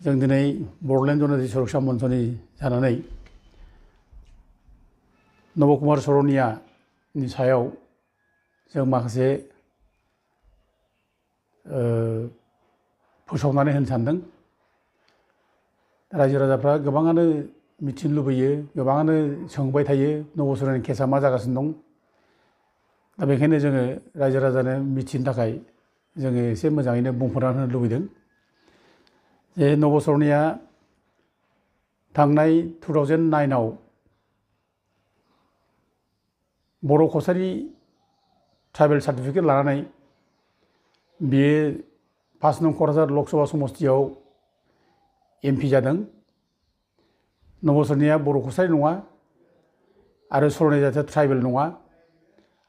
जों दिनै बड'लेण्ड जनजाति सुरक्षा मन्चनि जानानै नब कुमार सर'नियानि सायाव जों माखासे फोसावनानै होनो सानदों। रायजो राजाफ्रा गोबाङानो मिथिनो लुबैयो, गोबाङानो सोंबाय थायो नब सर'नियानि केसआ मा जागासिनो दं। दा बेखायनो जोङो रायजो राजानो मिथिनो थाखाय जोङो एसे मोजाङैनो बुंफोरना होनो लुबैदों जे नब सर'निया थांनाय 2009आव बर' कसारी ट्राइबेल सार्टिफिकेट लानानै बियो 5 नं क'क्राझार लकसभा समस्तियाव MP जादों। नब सर'निया बर' कसारी नङा आरो सर'निया जाथिया ट्राइबेल नङा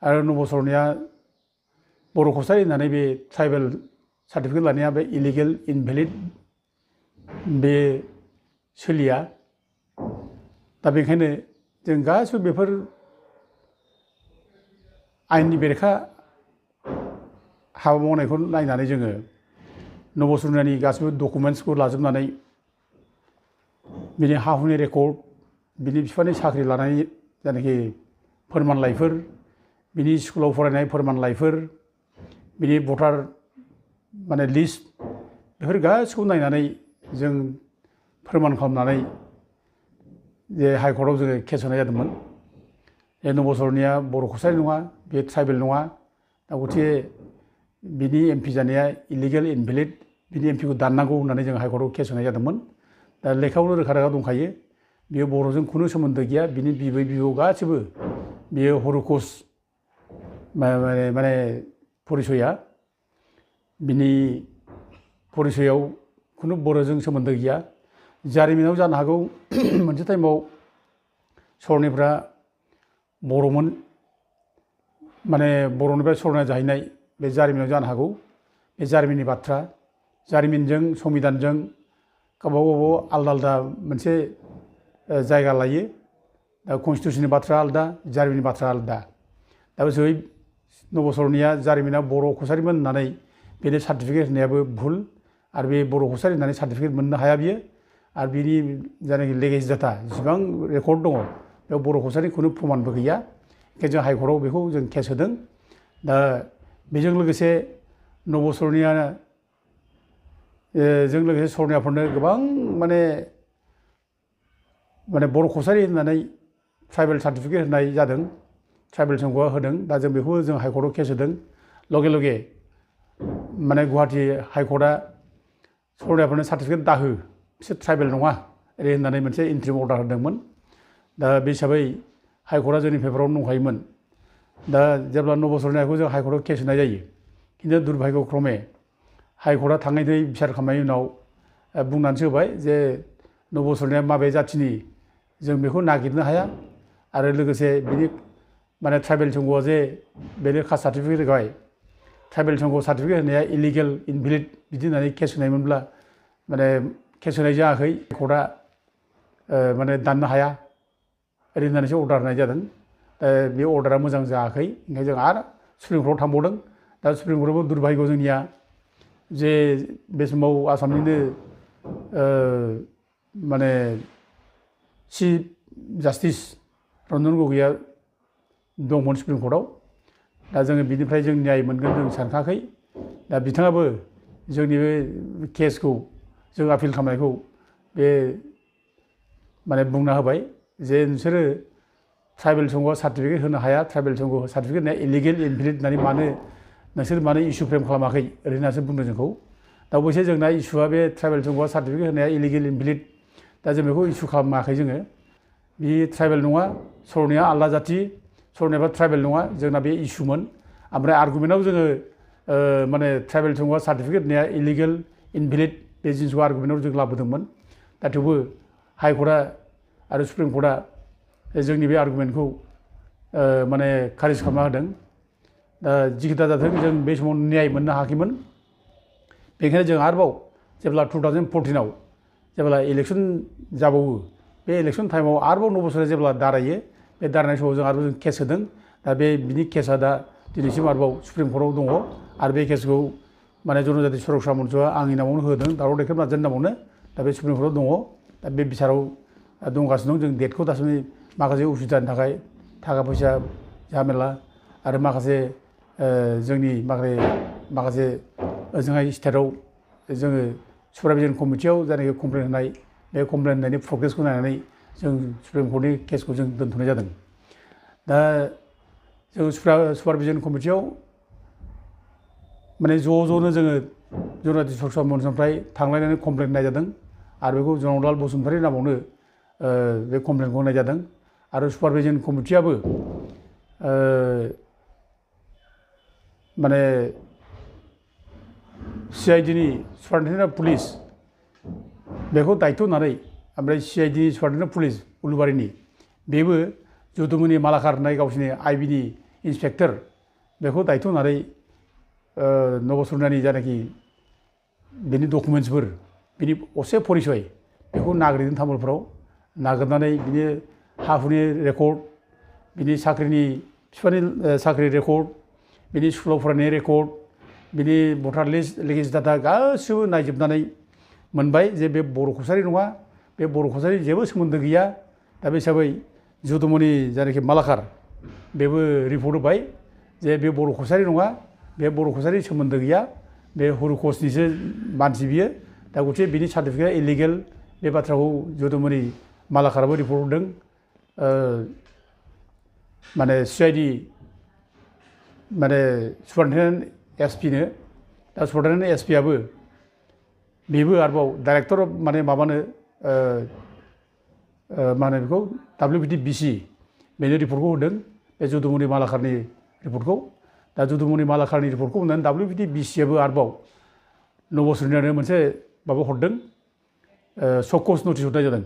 आरो नब सर'निया बर' कसारी होननानै बे ट्राइबेल सार्टिफिकेट लानाया बे इलिगेल इनभेलिड बे सोलिया। दा बेखायनो जों गासिबो बेफोर आयेननि बेरेखा हाबा मावनायखौ नायनानै जोङो नब सर'नियानि गासिबो डकुमेन्ट्सखौ लाजोबनानै बिनि हा हुनि रेकर्ड, बिनि बिफानि साख्रि लानाय जायनाखि फोरमानलाइफोर, बिनि स्कुलाव फरायनाय फोरमानलाइफोर, बिनि भटार लिस्ट, बेफोर गासिखौबो नायनानै जों फोरमान खालामनानै जे हाइकर्टआव जोङो केस होनाय जादोंमोन। जे नब सर'निया बर' कसारी नङा, बे ट्राइबेल नङा, दा गथिखे बिनि MP जानाया इलिगेल इनभेलिड, बिनि MP खौ दाननांगौ होननानै जों हाइकर्टआव केस होनाय जादोंमोन। दा लेखायावनो रोखा रोखा दंखायो, बियो बर'जों खुनु सोमोन्दो गैया, बिनि बिबै बिबौ गासिबो बियो हरिकस माने परिचया, बिनि परिचयाव खुनु बर'जों सोमोन्दो गैया। जारिमिनाव जानो हागौ मोनसे टाइमाव सर'निफ्रा बर'मोन, माने बर'निफ्राय सर'निया जाहैनाय बे जारिमिनाव जानो हागौ। बे जारिमिननि बाथ्रा, जारिमिनजों संबिधानजों गावबागाव आलदा आलदा मोनसे जायगा लायो। दा कनस्टिटिउसननि बाथ्रा आलदा, जारिमिननि बाथ्रा आलदा। दा जै नब सर'निया जारिमिना बर' कसारीमोन होननानै बेनो सार्टिफिकेट होनायाबो भुल, आरो बे बर' कसारी होननानै सार्टिफिकेट मोननो हाया बियो। आरो बिनि जायनाखि लेगेसि डाटा जेसेबां रेकर्ड दङ बेयाव बर' कसारीनि खुनु प्रमानबो गैया। ओंखायनो जों हाइकर्टआव बेखौ जों केस होदों। दा बेजों लोगोसे नब सर'निया जों लोगोसे सर'नियाफोरनो गोबां माने बर' कसारी होननानै ट्राइबेल सार्टिफिकेट होनाय जादों, ट्राइबेल संघआ होदों। दा जों बेखौ जों हाइकर्टआव केस होदों। लगे लगे माने गुवाहाटी हाइकर्टआ सर'नियाफोरनो सार्टिफिकेट दाहो, बिसोर ट्राइबेल नङा ओरै होननानै मोनसे इन्ट्रिम अर्डार होदोंमोन। दा बे हिसाबै हाइकर्टआ जोंनि फेभरावनो दंखायोमोन। दा जेब्ला नब सर'नियाखौ जों हाइकर्टआव केस होनाय जायो, खिन्थु दुर्भाग्य क्रमे हाइकर्टआ थाङै बिसार खालामनायनि उनाव बुंनानैसो होबाय जे नब सर'निया माबे जाथिनि जों बेखौ नागिरनो हाया, आरो लोगोसे बिनि माने ट्राइबेल संघआ जे बेनो कास्ट सार्टिफिकेट होबाय, ट्राइबेल संघ सार्टिफिकेट होनाया इलिगेल इनभेलिड बिदि होननानै केस होनायमोनब्ला माने केस होनाय जायाखै, कर्टआ माने दाननो हाया ओरै होननानैसो अर्डार होनाय जादों। बे अर्डारा मोजां जायाखै, ओंखायनो जों आरो सुप्रिम कर्टआव थांबावदों। दा सुप्रिम कर्टआवबो दुर्भाग्य जोंनिया जे बे समाव आसामनिनो माने चिफ जास्टिस रन्जन गगैआ दंमोन सुप्रिम कर्टआव। दा जोङो बिनिफ्राय जों न्याय मोनगोन जों सानखायाखै। दा बिथाङाबो जोंनि बे केसखौ जों आपिल खालामनायखौ बे माने बुंना होबाय जे नोंसोरो ट्राइबेल संघआ सार्टिफिकेट होनो हाया, ट्राइबेल संघ सार्टिफिकेट होनाया इलिगेल इनभेलिड होननानै नोंसोर मानो इसु फ्रेम खालामाखै ओरै होननासो बुंदों जोंखौ। दा अबयसे जोंना इसुआ बे ट्राइबेल संघआ सार्टिफिकेट होनाया इलिगेल इनभेलिड, दा जों बेखौ इसु खालामाखै जोङो। बे ट्राइबेल नङा, सर'निया आलदा जाथि, सर'नियाबा ट्राइबेल नङा, जोंना बे इसुमोन। ओमफ्राय आर्गुमेन्टआव जोङो माने ट्राइबेल संघआ सार्टिफिकेट होनाया इलिगेल इनभेलिड बे जिनिसखौ आर्गुमेन्टआव जों लाबोदोंमोन। दा थेवबो हाइकर्टआ आरो सुप्रिम कर्टआ जोंनि बे आर्गुमेन्टखौ माने खारिज खालामना होदों। दा जिखिथा जाथों जों बे समाव न्याय मोननो हायाखैमोन। बेनिखायनो जों आरोबाव जेब्ला 2014आव जेब्ला इलेक्सन जाबावो, बे इलेक्सन टाइमाव आरोबाव नब सर'निया जेब्ला दारायो, बे दारायनाय समाव जों आरोबाव केस होदों। दा बिनि केसआ दा दिनैसिम आरोबाव सुप्रिम कर्टआव दङ, आरो बे केसखौ माने जनजाति सुरक्षा मन्चआ आंनि नामावनो होदों, दावराव दैखेब नार्जारिनि नामावनो दा बे सुप्रिम कर्टआव दङ दा बे बिसाराव दंगासिनो दं जों डेटखौ दासिम माखासे उसुबिदानि थाखाय थाखा फैसा झामेला आरो माखासे जोंनि माखासे ओजोंहाय स्टेटआव जोङो सुपारभिजन कमिटियाव जायनाखि कमप्लेन होनाय बे कमप्लेन होनायनि प्रग्रेसखौ नायनानै जों सुप्रिम कर्टनि केसखौ जों दोनथ'नाय जादों दा जों सुपारभिजन कमिटियाव माने ज'नो जोङो जनाति सरसा मन्चनिफ्राय थांलायनानै कमप्लेन होनाय जादों आरो बेखौ जनरलाल बसुमतारी नामावनो बे कमप्लेनखौ होनाय जादों आरो सुपारभिजन कमिटियाबो माने CIDनि सुपारिनटेन्डेन्ट अफ पुलिस बेखौ दायथ' होनानै ओमफ्राय CIDनि सुपारिनटेन्डेन्ट अफ पुलिस उलुबारिनि बेबो जुदुमनि मालाकार होननाय गावसिनि IBनि इन्सपेक्टर बेखौ दायथ' होनानै नबसरनानि जायनाखि बेनि डकुमेन्टसफोर बिनि असे परिचय बेखौ नागिरदों तामुलपुराव नागिरनानै बिनि हा हुनि रेकर्ड बिनि साख्रिनि बिफानि साख्रि रेकर्ड बिनि स्कुलाव फरायनाय रेकर्ड बिनि भटार लिस्ट लिगेज डाटा गासिबो नायजोबनानै मोनबाय जे बे बर' कसारि नङा बे बर' कसारि जेबो सोमोन्दो गैया दा बे हिसाबै जुदुमनि जायनाखि मालाकार बेबो रिपर्ट होबाय जे बे बर' कसारि नङा बे बर' कसारि सोमोन्दो गैया बे हरुकसनिसो मानसि बियो दा गथिखे बिनि सार्टिफिकेटआ इलिगेल बे बाथ्राखौ जुदुमनि मालाकाराबो रिपर्ट हरदों माने CID माने सुपारिनटेन्डेन्ट SP नो दा सुपारिनटेन्डेन्ट SP आबो बेबो आरोबाव डाइरेक्टर माने माबानो मा होनो बेखौ WPTBC बेनो रिपर्टखौ होदों बे जुदुमनि मालाकारनि रिपर्टखौ दा जुदुमनि मालाकारनि रिपर्टखौ होनानै WPTBCआबो आरोबाव नबसरनानो मोनसे माबा हरदों सकस नटिस हरनाय जादों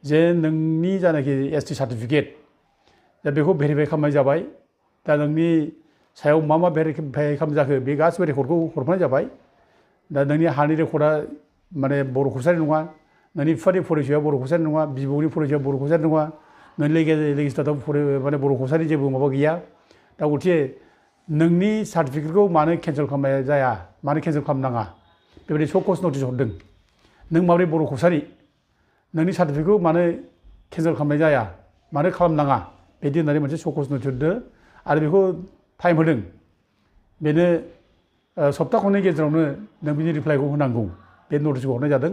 जे नोंनि जायनाखि ST सार्टिफिकेट दा बेखौ भेरिफाइ खालामनाय जाबाय दा नोंनि सायाव मा भेरिफाइ खालाम जाखो बे गासिबो रेकर्डखौ हरफानाय जाबाय दा नोंनि हानि रेकर्डआ माने बर' कसारि नङा नोंनि बिफानि परिचयआ बर' कसारि नङा बिबौनि परिचयआ बर' कसारि नङा नोंनि लेजिस्लेटाव माने बर' कसारि जेबो माबा गैया दा गथिखे नोंनि सार्टिफिकेटखौ मानो केन्सेल खालामनाय जाया मानो केन्सेल खालामनाङा बेबायदि सकस नटिस हरदों नों माबोरै बर' कसारि नोंनि सार्टिफिकेटखौ मानो केन्सेल खालामनाय जाया मानो खालामनाङा बिदि होननानै मोनसे सकस नटिस हरदों आरो बेखौ टाइम होदों बेनो सप्ता खननै गेजेरावनो नों बिनि रिप्लाइखौ होनांगौ बे नटिसखौ हरनाय जादों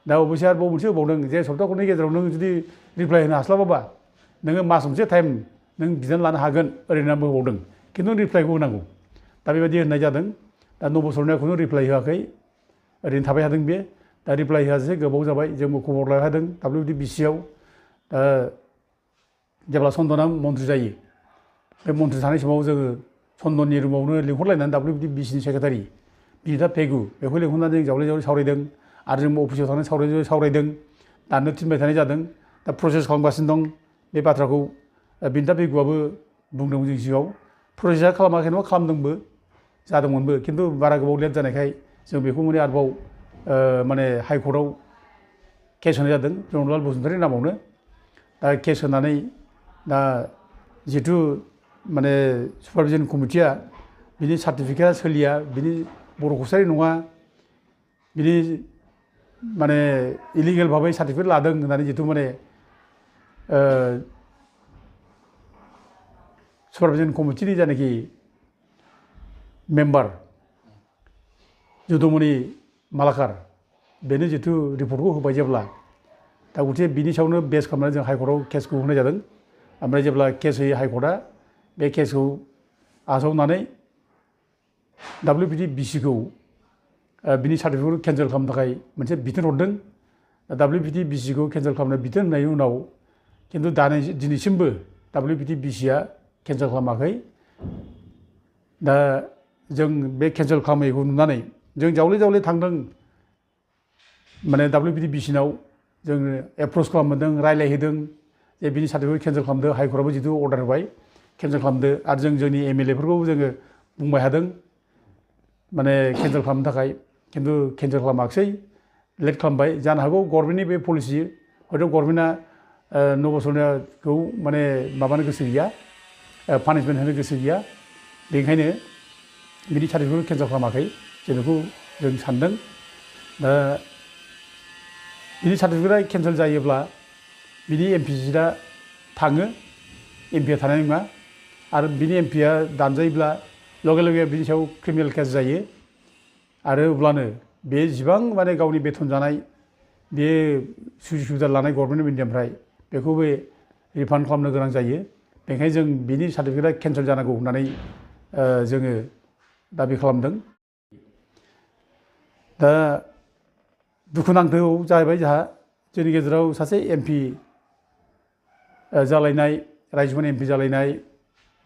दा अबयसे आरोबाव मोनसे होबावदों जे सप्ता खननै गेजेराव नों जुदि रिप्लाइ होनो हास्लाबाबा नोङो मास मोनसे टाइम नों बिनानै लानो हागोन ओरैनो होबावदों खिन्थु रिप्लाइखौ होनांगौ दा बेबायदि होननाय जादों दा नबसरनाया खुनु रिप्लाइ होआखै ओरैनो थाबाय थादों बे दा रिप्लाइ होआसै गोबाव जाबाय जोंबो खबर लादों WPTBCआव दा जेब्ला चन्दना मन्थ्रि जायो बे मन्थ्रि थानाय समाव जोङो चन्दननि रुमावनो लिंहरलायनानै WPTBCनि सेक्रेटारि बिनिता पेगु बेखौ लिंहरनानै जों जावले सावरायदों आरो जों अफिसाव थांनानै सावरायदों दाननो थिनबाय थानाय जादों दा प्रसेस खालामगासिनो दं बे बाथ्राखौ बिनिता पेगुआबो बुंदोंमोन जों सिगाङाव प्रसेसा खालामाखै नङा खालामदोंबो जादोंमोनबो खिन्थु बारा गोबाव लेट जानायखाय जों बेखौ माने आरोबाव माने हाइकर्टआव केस होनाय जादों जनरलाल बसुमतारी नामावनो दा केस होनानै दा जिहेथु माने सुपारभिजन कमिटिया बिनि सार्टिफिकेटआ सोलिया बिनि बर' कसारि नङा बिनि माने इलिगेल भाबै सार्टिफिकेट लादों होननानै जिहेतु माने सुपारभिजन कमिटिनि जायनाखि मेम्बार जुदुमनि मालाकार बेनो जिहेतु रिपर्टखौ होबाय जेब्ला दा गथिखे बिनि सायावनो बेस खालामनानै जों हाइकर्टआव केसखौ होनाय जादों ओमफ्राय जेब्ला केस होयो हाइकर्टआ बे केसखौ आजावनानै WPTBCखौ बिनि सार्टिफिकेटखौ केन्सेल खालामनो थाखाय मोनसे बिथोन हरदों WPTBCखौ केन्सेल खालामनो बिथोन होनायनि उनाव खिन्थु दिनैसिमबो WPTBCआ केन्सेल खालामाखै दा जों बे केन्सेल खालामैखौ नुनानै जों जावले थांदों माने WPTBCनाव जों एप्रच खालामदों रायलायहैदों जे बिनि सार्टिफिकेट केन्सेल खालामदो हाइकर्टआबो जितु अर्डार होबाय केन्सेल खालामदो आरो जोंनि MLA फोरखौबो जोङो बुंबाय थादों माने केन्सेल खालामनो थाखाय खिन्थु केन्सेल खालामाखिसै लेट खालामबाय जानो हागौ गभर्नमेन्टनि बे पलिसि हयथ' गभर्नमेन्टआ नबसरनाखौ माने माबानो गोसो गैया पानिशमेन्ट होनो गोसो गैया बेनिखायनो बिनि सार्टिफिकेटखौ केन्सेल खालामाखै जों बेखौ जों सानदों दा बिनि सार्टिफिकेटआ केन्सेल जायोब्ला बिनि एमपि सिटआ थाङो, एमपिआ थानाय नङा आरो बिनि एमपिआ दानजायोब्ला लगे लगे बिनि सायाव क्रिमिनेल केस जायो आरो अब्लानो बे जिबां माने गावनि बेथन जानाय बे सुजुग सुबिदा लानाय गभर्नमेन्ट अफ इन्डियानिफ्राय बेखौ बे रिफान्ड खालामनो गोनां जायो। बेनिखायनो जों बिनि सार्टिफिकेटआ केन्सेल जानांगौ होननानै जोङो दाबि खालामदों। दा दुखुनांथाव जाहैबाय जोंहा जोंनि गेजेराव सासे एमपि जालायनाय, रायजोफोरनि एमपि जालायनाय,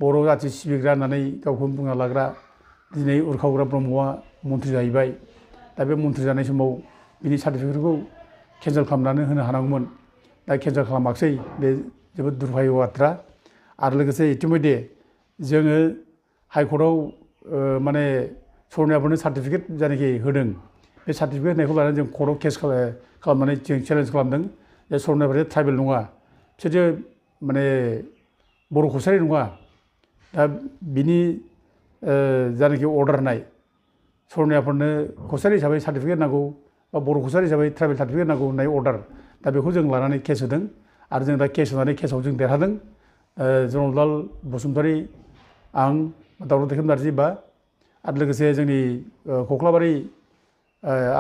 बर' जाथि सिबिग्रा होननानै गावखौनो बुंना लाग्रा दिनै उरखावग्रा ब्रह्मआ मन्थ्रि जाहैबाय। दा बे मन्थ्रि जानाय समाव बिनि सार्टिफिकेटखौ केन्सेल खालामनानै होनो हानांगौमोन। दा केन्सेल खालामाखिसै, बे जोबोद दुर्भाग्य बाथ्रा। आरो लोगोसे इतिमध्य जोङो हाइकर्टआव माने सरनायाफोरनो सार्टिफिकेट जायनाखि होदों, बे सार्टिफिकेट होनायखौ लानानै जों कर्टआव केस खालामनानै जों चेलेन्ज खालामदों जे सरनायाफोरा ट्राइबेल नङा, बिसोरो माने बर' कसारि नङा। दा बिनि जायनाखि अर्डार होनाय सरनायाफोरनो कसारि हिसाबै सार्टिफिकेट नांगौ बा बर' कसारि हिसाबै ट्राइबेल सार्टिफिकेट नांगौ होननाय अर्डार, दा बेखौ जों लानानै केस होदों आरो जों दा केस होनानै केसाव जों देरहादों। जनरलाल बसुमतारी, आं, दाउला दैखेम नार्जि बा आरो लोगोसे जोंनि कख्लाबारि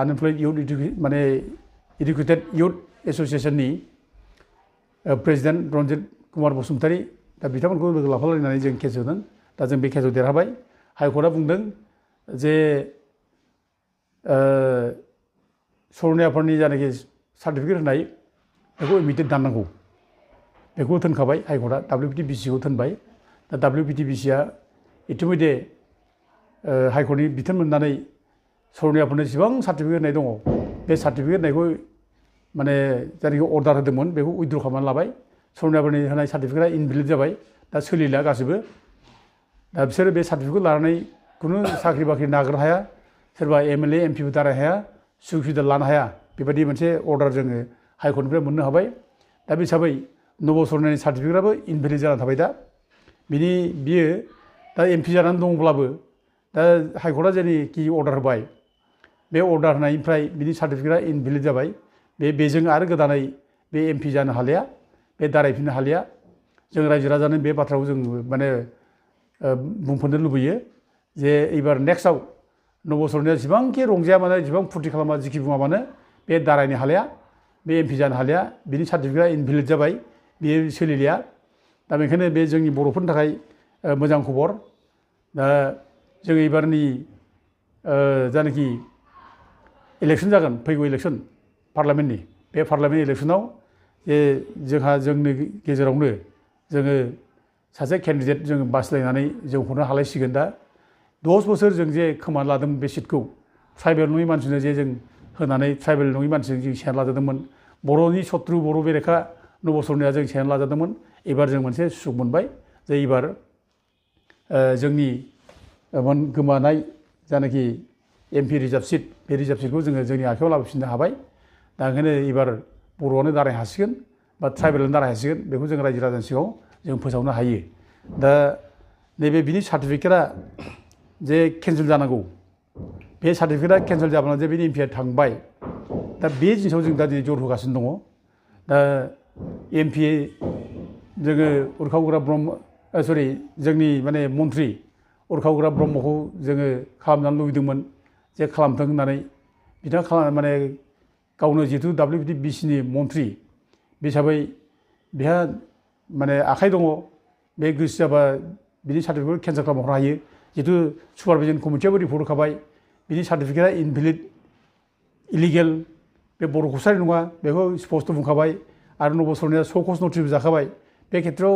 आनएमप्लयड इउथ माने इडुकेटेड इउथ एस'सियेसननि प्रेसिडेन्ट रन्जित कुमार बसुमतारी, दा बिथांमोनखौ लोगो लाफालायनानै जों केस होदों। दा जों बे केसाव देरहाबाय। हाइकर्टआ बुंदों जे सरनायाफोरनि जायनाखि सार्टिफिकेट होनाय बेखौ इमिडियेट दाननांगौ, बेखौ थोनखाबाय हाइकर्टआ, WPTBCखौ थोनबाय। दा WPTBCआ इतिमध्य हाइकर्टनि बिथोन मोननानै सरनायाफोरनो जेसेबां सार्टिफिकेट होनाय दङ, बे सार्टिफिकेट होनायखौ माने जायनाखि अर्डार होदोंमोन बेखौ उइथड्र खालामनानै लाबाय। सरनायाफोरनि होनाय सार्टिफिकेटआ इनभेलिड जाबाय, दा सोलिला गासिबो। दा बिसोरो बे सार्टिफिकेटखौ लानानै खुनु साख्रि बाख्रि नागिरनो हाया, सोरबा MLA MPबो दारायनो हाया, सुजुग सुबिदा लानो हाया, बेबायदि मोनसे अर्डार जोङो हाइकर्टनिफ्राय मोननो हाबाय। दा बे हिसाबै नब सरनानि सार्टिफिकेटआबो इनभेलिड जानानै थाबाय। दा बियो दा एमपि जानानै दंब्लाबो दा हाइकर्टआ जेनोखि अर्डार होबाय, बे अर्डार होनायनिफ्राय बिनि सार्टिफिकेटआ इनभेलिड जाबाय। बेजों आरो गोदानै बे एमपि जानो हालिया, बे दारायफिननो हालिया। जों रायजो राजानो बे बाथ्राखौ जों माने बुंफोरनो लुबैयो जे एबार नेक्स्टआव नब सरनाया जेसेबांखि रंजाया मानो, जेसेबां फुरथि खालामा, जिखि बुङा मानो, बे दारायनो हालिया, बे एमपि जानो हालिया, बिनि सार्टिफिकेटआ इनभेलिड जाबाय, बेयो सोलिलिया। दा बेनिखायनो बे जोंनि बर'फोरनि थाखाय मोजां खबर। दा जों एबारनि जायनाखि इलेक्सन जागोन, फैगौ इलेक्सन पार्लामेन्टनि, बे पार्लामेन्ट इलेक्सनाव जे जोंनि गेजेरावनो जोङो सासे केन्डिडेट जों बासिलायनानै जों हरनो हालायसिगोन। दा 10 बोसोर जों जे खोमाना लादोंमोन बे सिटखौ, ट्राइबेल नङि मानसिनो जे जों होनानै ट्राइबेल नङि मानसिजों जों सेना लाजादोंमोन, बर'नि सत्रु, बर' बेरेखा नब सरनाया जों सेना लाजादोंमोन। एबार जों मोनसे सुख मोनबाय जे एबार जोंनि गोमानाय जायनाखि एमपि रिजार्भ सिट, बे रिजार्भ सिटखौ जोङो जोंनि आखायाव लाबोफिननो हाबाय। दा ओंखायनो एबार बर'आनो दारायनो हासिगोन बा ट्राइबेलानो दारायनो हासिगोन, बेखौ जों रायजो राजानि सिगाङाव जों फोसावनो हायो। दा नैबे बिनि सार्टिफिकेटआ जे केन्सेल जानांगौ, बे सार्टिफिकेटआ केन्सेल जाब्लानो जे बिनि एमपिआ थांबाय। दा बे जिनिसाव जों दा दिनै जर होगासिनो दङ। दा एमपि जोङो उरखावग्रा जोंनि माने मन्थ्रि उरखावग्रा ब्रह्मखौ जोङो खालामजानो लुबैदोंमोन जे खालामथों होननानै। बिथाङा माने गावनो जिहेतु WPTBCनि मन्थ्रि बे हिसाबै बेहा माने आखाइ दङ, बे गोसो जाबा बिनि सार्टिफिकेटखौ केन्सेल खालामहरनो हायो। जिहेतु सुपारभिजन कमिटियाबो रिपर्ट होखाबाय बिनि सार्टिफिकेटआ इनभेलिड, इलिगेल, बे बर' कसारि नङा, बेखौ स्पस्ट बुंखाबाय। आरो नब सरनाया श'कज नटिसबो जाखाबाय। बे खेत्रआव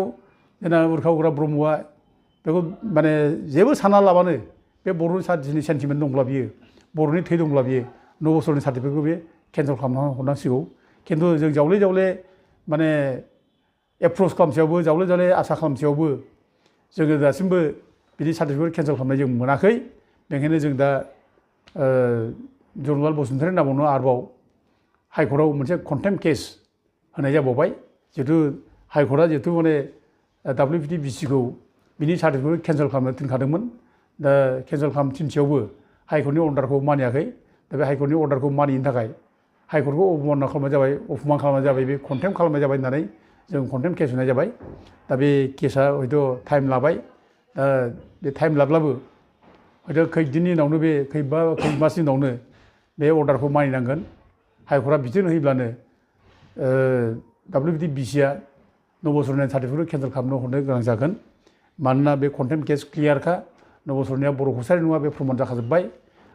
जोंना उरखावग्रा ब्रह्मआ बेखौ माने जेबो सानना लाबानो, बे बर'नि जाथिनि सेन्टिमेन्ट दंब्ला बियो, बर'नि थै दंब्ला बियो नब सरनानि सार्टिफिकेटखौ बे केन्सेल खालामना हरनांसिगौ। खिन्थु जों जावले जावले माने एप्रच खालामसेयावबो, जावले जावले आसा खालामसेयावबो जोङो दासिमबो बिनि सार्टिफिकेट केन्सेल खालामनाय जों मोनाखै। बेनिखायनो जों दा जनरलाल बसुमतारी नामावनो आरोबाव हाइकर्टआव मोनसे कन्टेम्प्ट केस होनाय जाबावबाय। जिहेतु हाइकर्टआ जिहेतु माने WPTBCखौ बिनि सार्टिफिकेट केन्सेल खालामनो थिनखादोंमोन। दा केन्सेल खालामनो थिनसेयावबो हाइकर्टनि अर्डारखौ मानियाखै। दा बे हाइकर्टनि अर्डारखौ मानियैनि थाखाय हाइकर्टखौ अफमान खालामनाय जाबाय बे कन्टेम्प खालामनाय जाबाय होननानै जों कन्टेम्प केस होनाय जाबाय दा बे केसा हयथ' टाइम लाबाय दा बे टाइम लाब्लाबो हयथ' खैदिननि उनावनो बे खै मासनि उनावनो बे अर्डारखौ मानिनांगोन हाइकर्टआ बिथोन होयोब्लानो WBDBCआ 9 बोसोरनि सार्टिफिकेटखौ केन्सेल खालामनो हरनो गोनां जागोन मानोना बे कन्टेम्प केस क्लियारखा 9 बोसोरनिया बर' कसारि नङा बे प्रमान जाखाजोब्बाय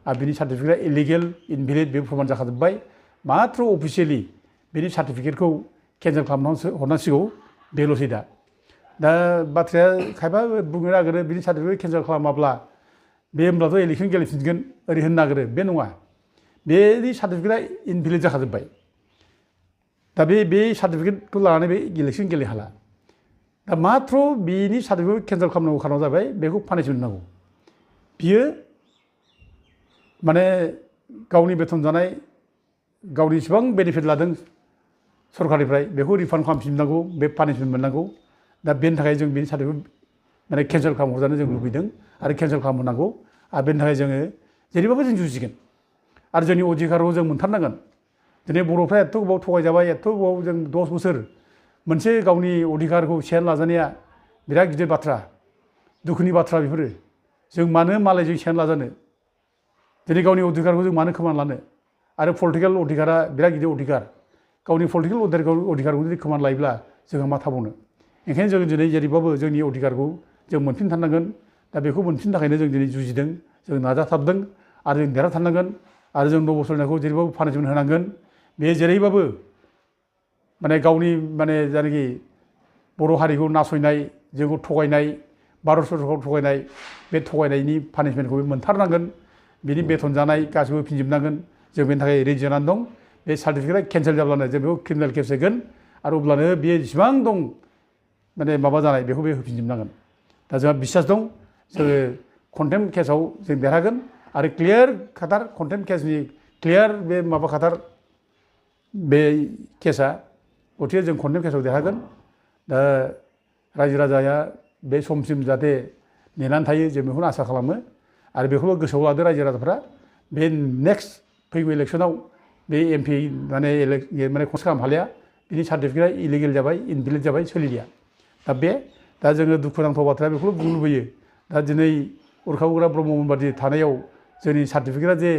आरो बिनि सार्टिफिकेटआ इलिगेल इनभेलिड बे प्रमान जाखाजोब्बाय माथ्र अफिसियेलि बिनि सार्टिफिकेटखौ केन्सेल खालामना हरनांसिगौ बेल'सै दा बाथ्राया खायफा बुंनो नागिरो बिनि सार्टिफिकेट केन्सेल खालामाब्ला बे होमब्लाथ' इलेक्सन गेलेफिनगोन ओरै होननो नागिरो बे नङा बेनि सार्टिफिकेटआ इनभेलिड जाखाजोब्बाय दा बे सार्टिफिकेटखौ लानानै बे इलेक्सन गेलेहाला दा माथ्र बिनि सार्टिफिकेट केन्सेल खालामनांगौ खारनाव जाबाय बेखौ पानिशमेन्ट नांगौ बियो माने गावनि बेथन जानाय गावनि इसेबां बेनिफिट लादों सरकारनिफ्राय बेखौ रिफान्ड खालामफिननांगौ बे पानिशमेन्ट मोननांगौ दा बेनि थाखाय जों बेनि सार्टिफिकेट माने केन्सेल खालामहरजानो जों लुबैदों आरो केन्सेल खालामहोनांगौ आरो बेनि थाखाय जोङो जेरैबाबो जों जुजिगोन आरो जोंनि अधिकारखौ जों मोनथारनांगोन दिनै बर'फ्रा एथ' गोबाव थगायजाबाय एथ' गोबाव जों 10 बोसोर मोनसे गावनि अधिकारखौ सेयार लाजानाया बिराद गिदिर बाथ्रा दुखुनि बाथ्रा बेफोरो जों मानो मालायजों सेयार लाजानो दिनै गावनि अधिकारखौ जों मानो खोमाना लानो आरो पलिटिकेल अधिकारा बिराद गिदिर अधिकार गावनि पलिटिकेल अधिकारखौ जुदि खोमाना लायोब्ला जोंहा मा थाबावनो ओंखायनो जों दिनै जेरैबाबो जोंनि अधिकारखौ जों मोनफिनथारनांगोन दा बेखौ मोनफिननो थाखायनो जों दिनै जुजिदों जों नाजाथाबदों आरो जों देरहाथारनांगोन आरो जों 9 बोसोरनिखौ जेरैबाबो पानिशमेन्ट होनांगोन बे जेरैबाबो माने गावनि माने जायनाखि बर' हारिखौ नासयनाय जोंखौ थगायनाय भारत सरकारखौ थगायनाय बे थगायनायनि पानिशमेन्टखौ मोनथारनांगोन बिनि बेथन जानाय गासैबो होफिनजोबनांगोन जों बेनि थाखाय रेडि जानानै दं बे सार्टिफिकेटआ केन्सेल जाब्लानो जों बेखौ क्रिमिनेल केस होगोन आरो अब्लानो बेयो जेसेबां दं माने माबा जानाय बेखौ बे होफिनजोबनांगोन दा जोंहा बिसास दं जोङो कन्टेम्प केसाव जों देरहागोन आरो क्लियार खाथार कन्टेम्प केसनि क्लियार बे माबा खाथार बे केसा गथिखे जों कन्टेम्प केसाव देरहागोन दा रायजो राजाया बे समसिम जाहाथे नेनानै थायो जों बेखौनो आसा खालामो आरो बेखौबो गोसोआव लादो रायजो राजाफ्रा बे नेक्स्ट फैगौ इलेक्सनाव बे MP माने खनसे खालामनो हालिया बिनि सार्टिफिकेटआ इलिगेल जाबाय इनभेलिड जाबाय सोलिलिया दा जोङो दुखुनांथाव बाथ्राया बेखौल' बुंनो लुबैयो दा दिनै उरखाव उग्रा ब्रह्ममोन बादि थानायाव जोंनि सार्टिफिकेटआ जे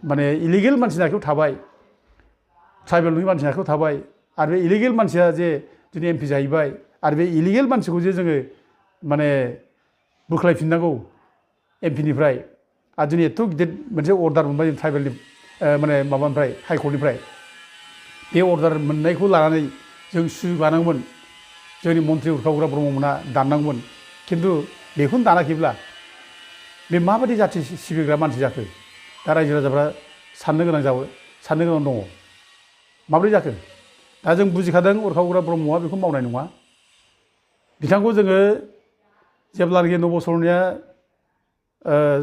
माने इलिगेल मानसिनि आखायाव थाबाय ट्राइबेल नङि मानसिनि आखायाव थाबाय आरो बे इलिगेल मानसिया जे दिनै MP जाहैबाय आरो बे इलिगेल मानसिखौ जे जोङो माने बोख्लायफिननांगौ MP निफ्राय आरो दिनै एथ' गिदिर मोनसे अर्डार मोनबाय जों ट्राइबेलनि माने माबानिफ्राय हाइकर्टनिफ्राय बे अर्डार मोननायखौ लानानै जों सुगानांगौमोन जोंनि मन्त्रि उरखावग्रा ब्रह्ममोना दाननांगौमोन खिन्थु बेखौनो दानाखैब्ला बे माबायदि जाथि सिबिग्रा मानसि जाखो दा रायजो राजाफ्रा साननो गोनां दङ माब्रै जाखो दा जों बुजिखादों उरखावग्रा ब्रह्मआ बेखौ मावनाय नङा बिथांखौ जोङो जेब्लानाखि 9 बोसोरनिया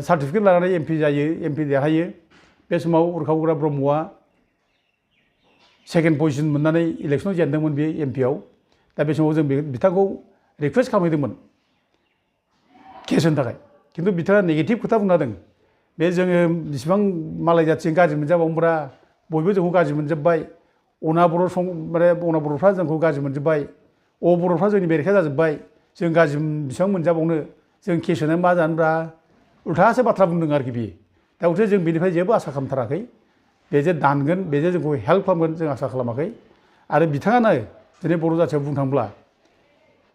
सार्टिफिकेट लानानै MP जायो MP देरहायो बे समाव उरखावग्रा ब्रह्मआ सेकेन्ड पजिशन मोननानै इलेक्सनाव जेनदोंमोन बे MP आव दा बे समाव जों बिथांखौ रिकुवेस्ट खालामहैदोंमोन केस होनो थाखाय खिन्थु बिथाङा नेगेटिभ खोथा बुंना होदों बे जोङो बेसेबां मालाय जाथिजों गाज्रि मोनजाबावोब्रा बयबो जोंखौ गाज्रि मोनजोब्बाय अना बर'फ्रा जोंखौ गाज्रि मोनजोब्बाय बर'फ्रा जोंनि बेरेखा जाजोब्बाय जों गाज्रि बेसेबां मोनजाबावनो जों केस होनानै मा जानोब्रा उल्थासो बाथ्रा बुंदों आरोखि बियो दा उल्था जों बेनिफ्राय जेबो आसा खालामथाराखै बे जे दानगोन बे जे जोंखौ हेल्प खालामगोन जों आसा खालामाखै आरो बिथाङानो दिनै बर' जाथियाव बुंनो थाङोब्ला